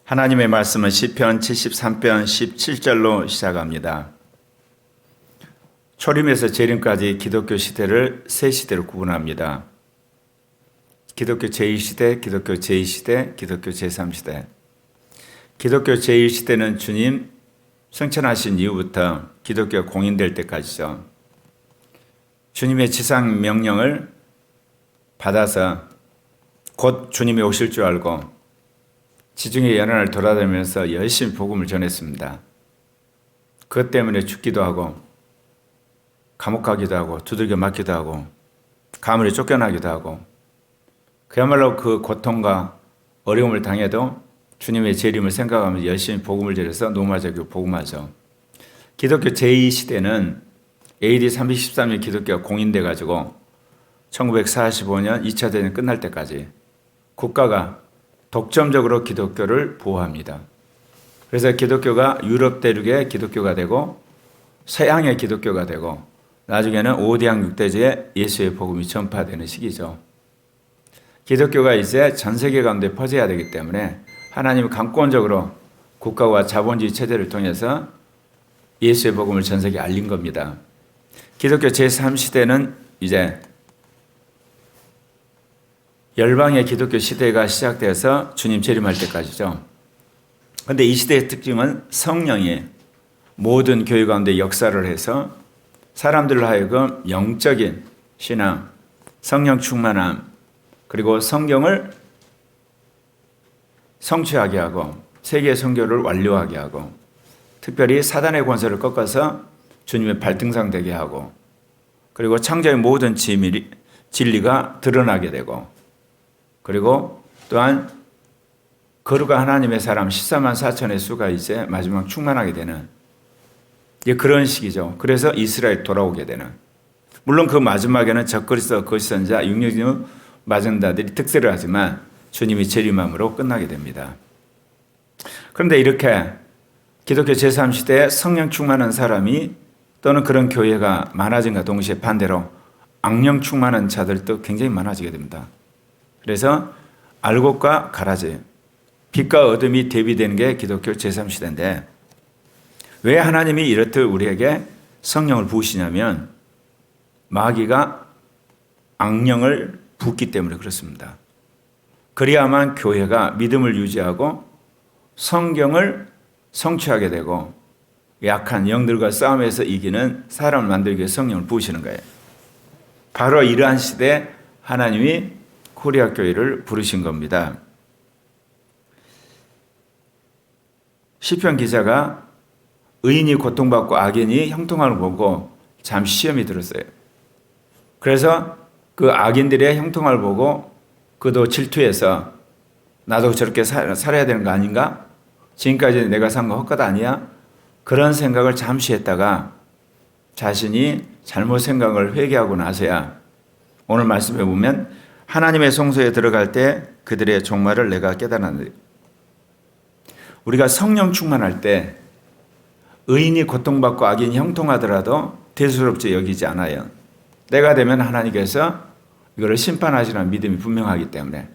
하나님의 말씀은 시편 73편 17절로 시작합니다. 초림에서 재림까지 기독교 시대를 세 시대로 구분합니다. 기독교 제1시대, 기독교 제2시대, 기독교 제3시대. 기독교 제1시대는 주님 승천하신 이후부터 기독교가 공인될 때까지죠. 주님의 지상 명령을 받아서 곧 주님이 오실 줄 알고 지중해 연안을 돌아다니면서 열심히 복음을 전했습니다. 그것 때문에 죽기도 하고 감옥 가기도 하고 두들겨 맞기도 하고 가문에 쫓겨나기도 하고 그야말로 그 고통과 어려움을 당해도 주님의 재림을 생각하면서 열심히 복음을 전해서 노마저교 복음하죠. 기독교 제2시대는 AD 313년 기독교가 공인돼 가지고 1945년 2차 대전이 끝날 때까지 국가가 독점적으로 기독교를 보호합니다. 그래서 기독교가 유럽 대륙의 기독교가 되고 서양의 기독교가 되고 나중에는 5대양 6대제에 예수의 복음이 전파되는 시기죠. 기독교가 이제 전 세계 가운데 퍼져야 되기 때문에 하나님은 강권적으로 국가와 자본주의 체제를 통해서 예수의 복음을 전 세계에 알린 겁니다. 기독교 제3시대는 이제 열방의 기독교 시대가 시작돼서 주님 재림할 때까지죠. 그런데 이 시대의 특징은 성령이 모든 교회 가운데 역사를 해서 사람들로 하여금 영적인 신앙, 성령 충만함, 그리고 성경을 성취하게 하고 세계 선교를 완료하게 하고 특별히 사단의 권세를 꺾어서 주님의 발등상 되게 하고 그리고 창조의 모든 진리가 드러나게 되고 그리고 또한 거룩한 하나님의 사람 14만 4천의 수가 이제 마지막 충만하게 되는 그런 시기죠. 그래서 이스라엘 돌아오게 되는. 물론 그 마지막에는 적그리스도 거짓선자 육류진우 마전다들이 특세를 하지만 주님이 재림함으로 끝나게 됩니다. 그런데 이렇게 기독교 제3시대에 성령 충만한 사람이 또는 그런 교회가 많아진과 동시에 반대로 악령 충만한 자들도 굉장히 많아지게 됩니다. 그래서 알곡과 가라지, 빛과 어둠이 대비되는 게 기독교 제3시대인데 왜 하나님이 이렇듯 우리에게 성령을 부으시냐면 마귀가 악령을 붓기 때문에 그렇습니다. 그래야만 교회가 믿음을 유지하고 성경을 성취하게 되고 약한 영들과 싸움에서 이기는 사람을 만들기 위해 성령을 부으시는 거예요. 바로 이러한 시대에 하나님이 코리아 교회를 부르신 겁니다. 시편 기자가 의인이 고통받고 악인이 형통함을 보고 잠시 시험이 들었어요. 그래서 그 악인들의 형통함을 보고 그도 질투해서 나도 저렇게 살아야 되는 거 아닌가? 지금까지 내가 산 거 헛것 아니야? 그런 생각을 잠시 했다가 자신이 잘못 생각을 회개하고 나서야 오늘 말씀해 보면 하나님의 성소에 들어갈 때 그들의 종말을 내가 깨달았는데 우리가 성령 충만할 때 의인이 고통받고 악인이 형통하더라도 대수롭지 여기지 않아요. 때가 되면 하나님께서 이거를 심판하시라는 믿음이 분명하기 때문에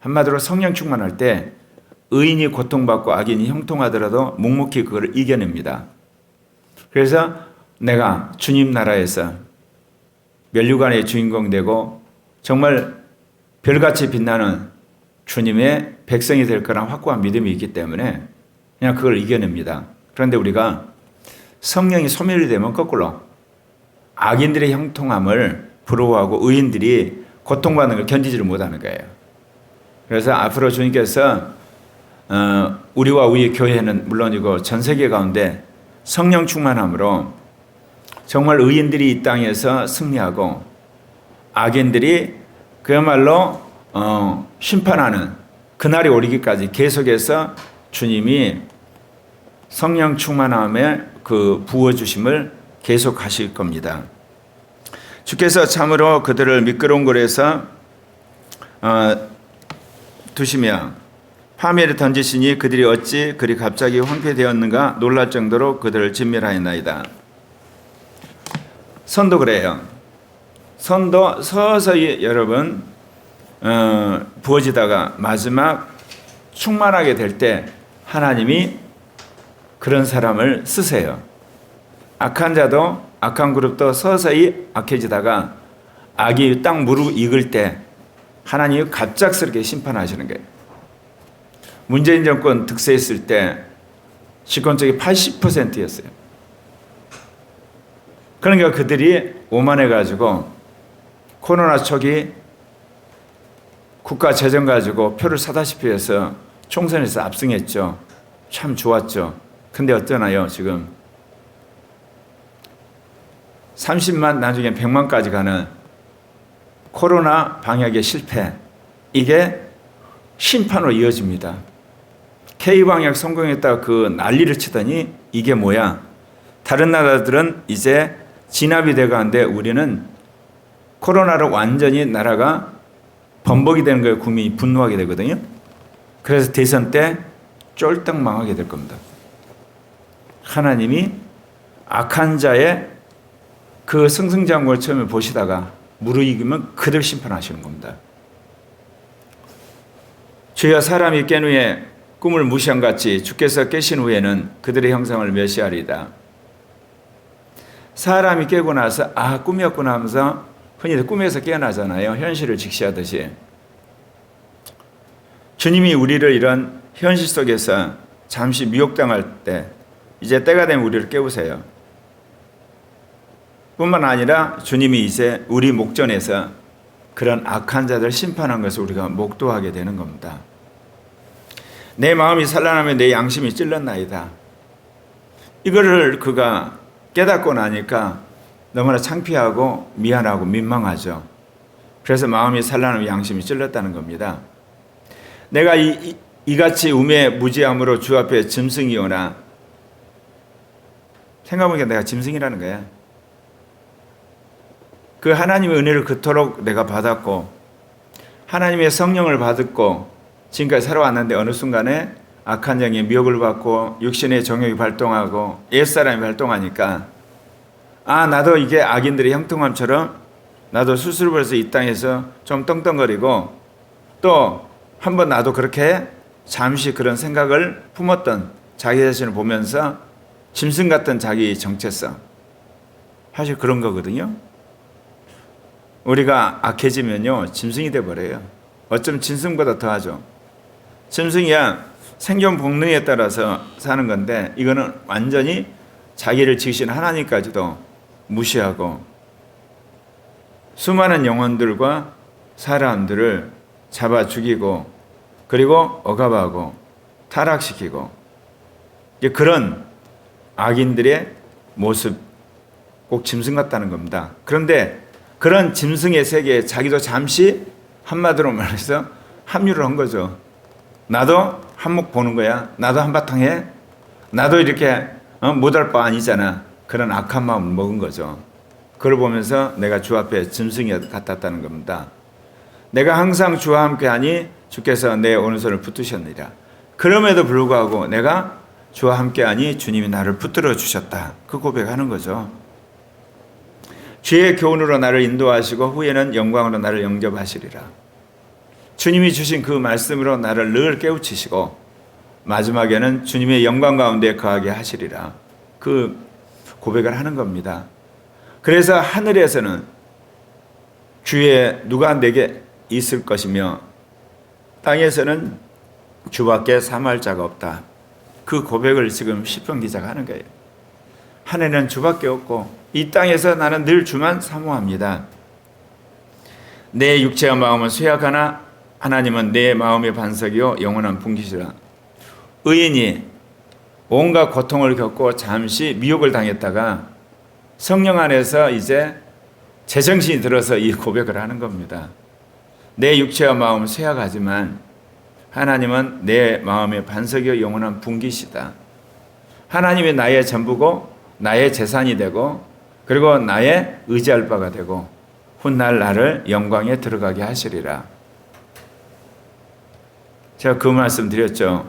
한마디로 성령 충만할 때 의인이 고통받고 악인이 형통하더라도 묵묵히 그걸 이겨냅니다. 그래서 내가 주님 나라에서 면류관의 주인공 되고 정말 별같이 빛나는 주님의 백성이 될 거란 확고한 믿음이 있기 때문에 그냥 그걸 이겨냅니다. 그런데 우리가 성령이 소멸이 되면 거꾸로 악인들의 형통함을 부러워하고 의인들이 고통받는 걸 견디지를 못하는 거예요. 그래서 앞으로 주님께서 우리와 우리 교회는 물론이고 전 세계 가운데 성령 충만함으로 정말 의인들이 이 땅에서 승리하고 악인들이 그야말로 심판하는 그날이 오리기까지 계속해서 주님이 성령 충만함에 그 부어주심을 계속 하실 겁니다. 주께서 참으로 그들을 미끄러운 골에서 두시며 파멸에 던지시니 그들이 어찌 그리 갑자기 황폐되었는가 놀랄 정도로 그들을 진멸하였나이다. 선도 그래요. 선도 서서히 여러분 부어지다가 마지막 충만하게 될 때 하나님이 그런 사람을 쓰세요. 악한 자도 악한 그룹도 서서히 악해지다가 악이 딱 무르익을 때 하나님이 갑작스럽게 심판하시는 거예요. 문재인 정권 득세했을 때 집권적이 80%였어요. 그러니까 그들이 오만해가지고 코로나 초기 국가 재정 가지고 표를 사다시피 해서 총선에서 압승했죠. 참 좋았죠. 근데 어떠나요 지금? 30만 나중에 100만까지 가는 코로나 방역의 실패, 이게 심판으로 이어집니다. K방역 성공했다고 그 난리를 치더니 이게 뭐야? 다른 나라들은 이제 진압이 돼가는데 우리는 코로나로 완전히 나라가 범벅이 되는 거예요. 국민이 분노하게 되거든요. 그래서 대선 때 쫄딱 망하게 될 겁니다. 하나님이 악한 자의 그 승승장구를 처음에 보시다가 무르익으면 그들 심판하시는 겁니다. 주여 사람이 깬 후에 꿈을 무시한 같이 주께서 깨신 후에는 그들의 형상을 멸시하리이다. 사람이 깨고 나서 아 꿈이었구나 하면서 흔히들 꿈에서 깨어나잖아요. 현실을 직시하듯이. 주님이 우리를 이런 현실 속에서 잠시 미혹당할 때 이제 때가 되면 우리를 깨우세요. 뿐만 아니라 주님이 이제 우리 목전에서 그런 악한 자들 심판한 것을 우리가 목도하게 되는 겁니다. 내 마음이 산란하면 내 양심이 찔렀나이다. 이거를 그가 깨닫고 나니까 너무나 창피하고 미안하고 민망하죠. 그래서 마음이 산란하면 양심이 찔렀다는 겁니다. 내가 이같이 우매 무지함으로 주 앞에 짐승이오나, 생각해보니까 내가 짐승이라는 거야. 그 하나님의 은혜를 그토록 내가 받았고 하나님의 성령을 받았고 지금까지 살아왔는데 어느 순간에 악한 영의 미혹을 받고 육신의 정욕이 발동하고 옛사람이 발동하니까 아 나도 이게 악인들의 형통함처럼 나도 수술을 벌어서 이 땅에서 좀 떵떵거리고 또 한번 나도 그렇게 잠시 그런 생각을 품었던 자기 자신을 보면서 짐승 같은 자기 정체성, 사실 그런 거거든요. 우리가 악해지면요 짐승이 돼버려요. 어쩌면 짐승보다 더하죠. 짐승이야 생존 본능에 따라서 사는 건데 이거는 완전히 자기를 지으신 하나님까지도 무시하고 수많은 영혼들과 사람들을 잡아 죽이고 그리고 억압하고 타락시키고 그런 악인들의 모습, 꼭 짐승 같다는 겁니다. 그런데 그런 짐승의 세계에 자기도 잠시 한마디로 말해서 합류를 한 거죠. 나도 한몫 보는 거야. 나도 한바탕 해. 나도 이렇게 못할 바 아니잖아. 그런 악한 마음을 먹은 거죠. 그걸 보면서 내가 주 앞에 짐승이 같았다는 겁니다. 내가 항상 주와 함께하니 주께서 내 오른손을 붙드셨느니라. 그럼에도 불구하고 내가 주와 함께하니 주님이 나를 붙들어 주셨다. 그 고백하는 거죠. 주의 교훈으로 나를 인도하시고 후에는 영광으로 나를 영접하시리라. 주님이 주신 그 말씀으로 나를 늘 깨우치시고 마지막에는 주님의 영광 가운데 거하게 하시리라. 그 고백을 하는 겁니다. 그래서 하늘에서는 주의 누가 내게 있을 것이며 땅에서는 주밖에 삼할 자가 없다. 그 고백을 지금 시편 기자가 하는 거예요. 하늘에는 주밖에 없고 이 땅에서 나는 늘 주만 사모합니다. 내 육체와 마음은 쇠약하나 하나님은 내 마음의 반석이요 영원한 분기시라. 의인이 온갖 고통을 겪고 잠시 미혹을 당했다가 성령 안에서 이제 제정신이 들어서 이 고백을 하는 겁니다. 내 육체와 마음은 쇠약하지만 하나님은 내 마음의 반석이요 영원한 분기시다. 하나님이 나의 전부고 나의 재산이 되고 그리고 나의 의지할 바가 되고 훗날 나를 영광에 들어가게 하시리라. 제가 그 말씀 드렸죠.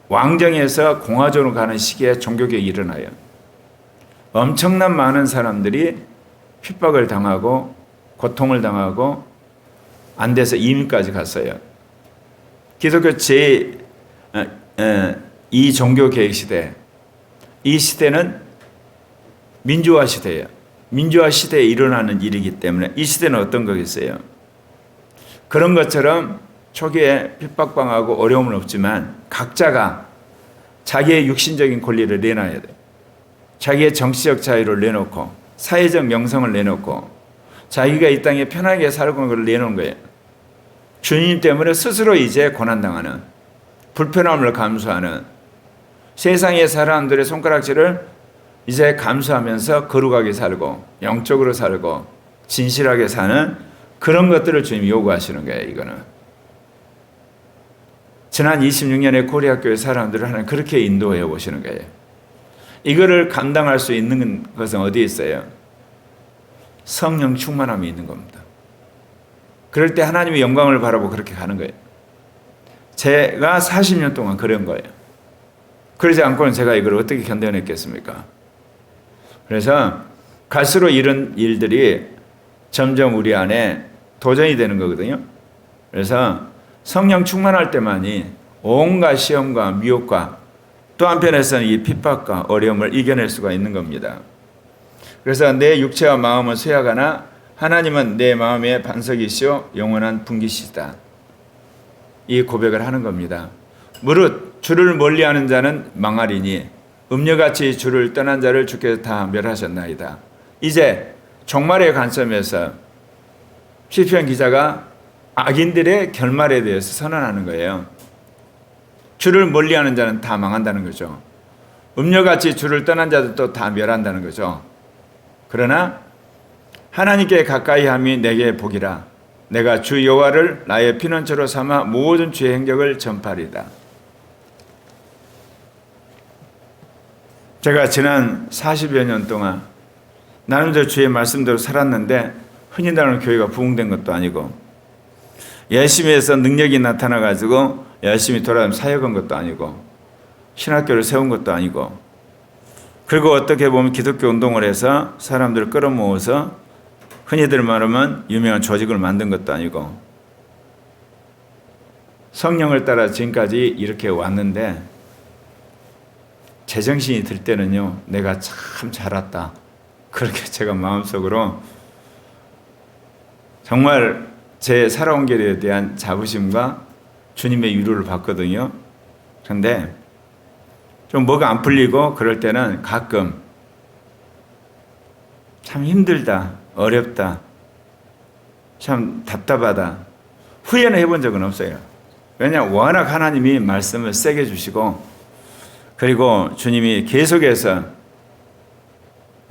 왕정에서 공화정으로 가는 시기에 종교개혁이 일어나요. 엄청난 많은 사람들이 핍박을 당하고 고통을 당하고 안 돼서 이민까지 갔어요. 기독교 이 종교 개혁 시대, 이 시대는 민주화 시대예요. 민주화 시대에 일어나는 일이기 때문에 이 시대는 어떤 거겠어요? 그런 것처럼 초기에 핍박당하고 어려움은 없지만 각자가 자기의 육신적인 권리를 내놔야 돼요. 자기의 정치적 자유를 내놓고 사회적 명성을 내놓고 자기가 이 땅에 편하게 살고 있는 걸 내놓은 거예요. 주님 때문에 스스로 이제 고난당하는, 불편함을 감수하는, 세상의 사람들의 손가락질을 이제 감수하면서 거룩하게 살고 영적으로 살고 진실하게 사는 그런 것들을 주님이 요구하시는 거예요. 이거는 지난 26년의 고려학교의 사람들을 하나님 그렇게 인도해 오시는 거예요. 이거를 감당할 수 있는 것은 어디에 있어요? 성령 충만함이 있는 겁니다. 그럴 때 하나님의 영광을 바라보고 그렇게 가는 거예요. 제가 40년 동안 그런 거예요. 그러지 않고는 제가 이걸 어떻게 견뎌냈겠습니까? 그래서 갈수록 이런 일들이 점점 우리 안에 도전이 되는 거거든요. 그래서 성령 충만할 때만이 온갖 시험과 미혹과 또 한편에서는 이 핍박과 어려움을 이겨낼 수가 있는 겁니다. 그래서 내 육체와 마음은 쇠하거나 하나님은 내 마음의 반석이시오 영원한 분기시다. 이 고백을 하는 겁니다. 무릇 주를 멀리하는 자는 망하리니 음녀같이 주를 떠난 자를 주께서 다 멸하셨나이다. 이제 종말의 관점에서 시편 기자가 악인들의 결말에 대해서 선언하는 거예요. 주를 멀리하는 자는 다 망한다는 거죠. 음녀같이 주를 떠난 자들도 다 멸한다는 거죠. 그러나 하나님께 가까이 함이 내게 복이라. 내가 주 여호와를 나의 피난처로 삼아 모든 주의 행적을 전파리다. 제가 지난 40여 년 동안 나름대로 주의 말씀대로 살았는데 흔히 나오는 교회가 부흥된 것도 아니고 열심히 해서 능력이 나타나가지고 열심히 돌아다니며 사역한 것도 아니고 신학교를 세운 것도 아니고 그리고 어떻게 보면 기독교 운동을 해서 사람들을 끌어모아서 흔히들 말하면 유명한 조직을 만든 것도 아니고 성령을 따라 지금까지 이렇게 왔는데 제정신이 들 때는요 내가 참 잘왔다 그렇게 제가 마음속으로 정말 제 살아온 길에 대한 자부심과 주님의 위로를 받거든요. 그런데 좀 뭐가 안 풀리고 그럴 때는 가끔 참 힘들다, 어렵다, 참 답답하다 후회는 해본 적은 없어요. 왜냐하면 워낙 하나님이 말씀을 세게 주시고 그리고 주님이 계속해서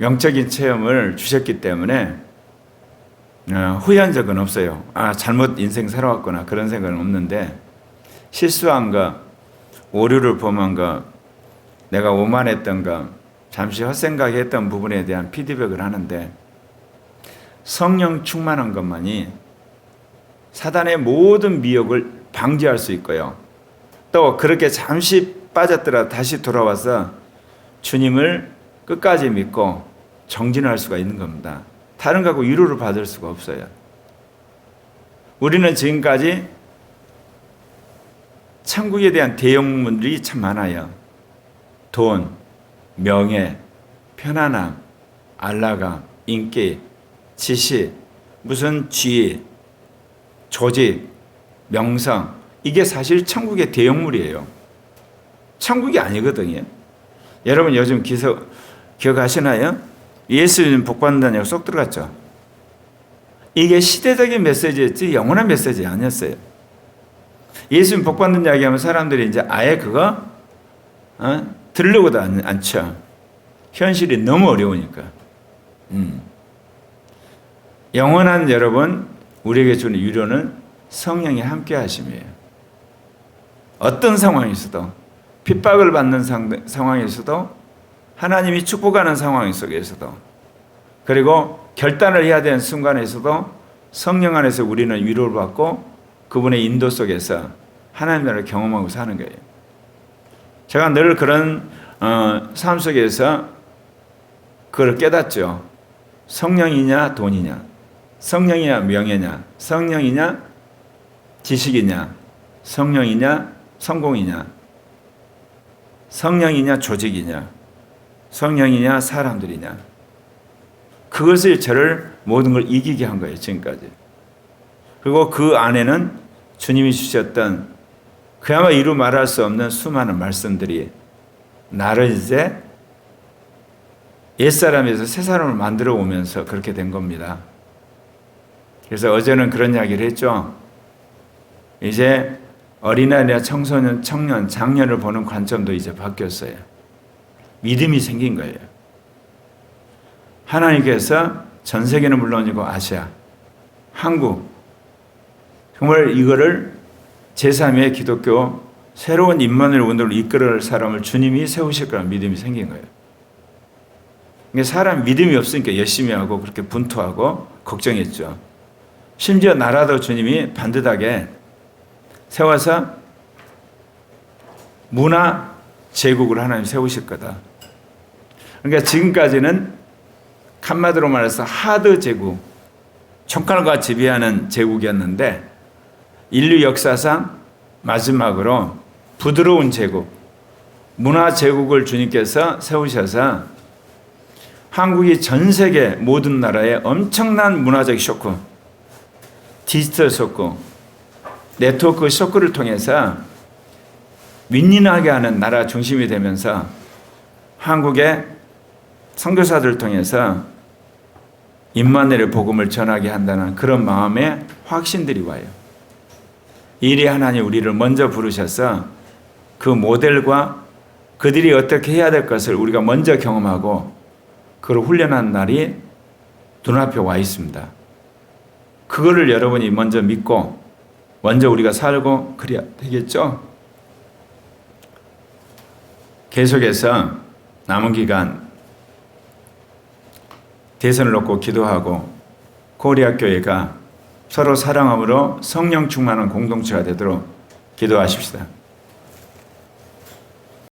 영적인 체험을 주셨기 때문에 후회한 적은 없어요. 잘못 인생 살아왔구나 그런 생각은 없는데 실수한 거, 오류를 범한 거, 내가 오만했던 거, 잠시 헛생각했던 부분에 대한 피드백을 하는데 성령 충만한 것만이 사단의 모든 미혹을 방지할 수 있고요. 또 그렇게 잠시 빠졌더라 다시 돌아와서 주님을 끝까지 믿고 정진할 수가 있는 겁니다. 다른 거하고 위로를 받을 수가 없어요. 우리는 지금까지 천국에 대한 대형문들이 참 많아요. 돈, 명예, 편안함, 안락함, 인기, 지식, 무슨 지위, 조직, 명성 이게 사실 천국의 대형물이에요. 천국이 아니거든요. 여러분 요즘 기억하시나요? 예수님 복받는다냐고 쏙 들어갔죠. 이게 시대적인 메시지였지 영원한 메시지 아니었어요. 예수님 복받는 이야기하면 사람들이 이제 아예 그거 들으려고도 않죠. 현실이 너무 어려우니까. 영원한 여러분 우리에게 주는 위로는 성령이 함께 하심이에요. 어떤 상황에서도 핍박을 받는 상황에서도 하나님이 축복하는 상황 속에서도 그리고 결단을 해야 되는 순간에서도 성령 안에서 우리는 위로를 받고 그분의 인도 속에서 하나님 나라를 경험하고 사는 거예요. 제가 늘 그런 삶 속에서 그걸 깨닫죠. 성령이냐 돈이냐, 성령이냐 명예냐, 성령이냐 지식이냐, 성령이냐 성공이냐, 성령이냐 조직이냐, 성령이냐 사람들이냐, 그것을 저를 모든 걸 이기게 한 거예요, 지금까지. 그리고 그 안에는 주님이 주셨던 그야말로 이루 말할 수 없는 수많은 말씀들이 나를 이제 옛사람에서 새사람을 만들어 오면서 그렇게 된 겁니다. 그래서 어제는 그런 이야기를 했죠. 이제 어린아이나 청소년, 청년, 장년을 보는 관점도 이제 바뀌었어요. 믿음이 생긴 거예요. 하나님께서 전 세계는 물론이고 아시아, 한국, 정말 이거를 제3의 기독교 새로운 임마누엘 운동을 이끌어갈 사람을 주님이 세우실 거라는 믿음이 생긴 거예요. 그러니까 사람 믿음이 없으니까 열심히 하고 그렇게 분투하고 걱정했죠. 심지어 나라도 주님이 반듯하게 세워서 문화 제국을 하나님 세우실 거다. 그러니까 지금까지는 한마디로 말해서 하드 제국, 총칼과 지배하는 제국이었는데 인류 역사상 마지막으로 부드러운 제국, 문화 제국을 주님께서 세우셔서 한국이 전 세계 모든 나라에 엄청난 문화적 쇼크, 디지털 쇼크, 네트워크 쇼크를 통해서 윈윈하게 하는 나라 중심이 되면서 한국의 선교사들을 통해서 임마누엘의 복음을 전하게 한다는 그런 마음의 확신들이 와요. 이리 하나님 우리를 먼저 부르셔서 그 모델과 그들이 어떻게 해야 될 것을 우리가 먼저 경험하고 그걸 훈련한 날이 눈앞에 와 있습니다. 그거를 여러분이 먼저 믿고 먼저 우리가 살고 그래야 되겠죠? 계속해서 남은 기간 대선을 놓고 기도하고 코리아 교회가 서로 사랑함으로 성령 충만한 공동체가 되도록 기도하십시다.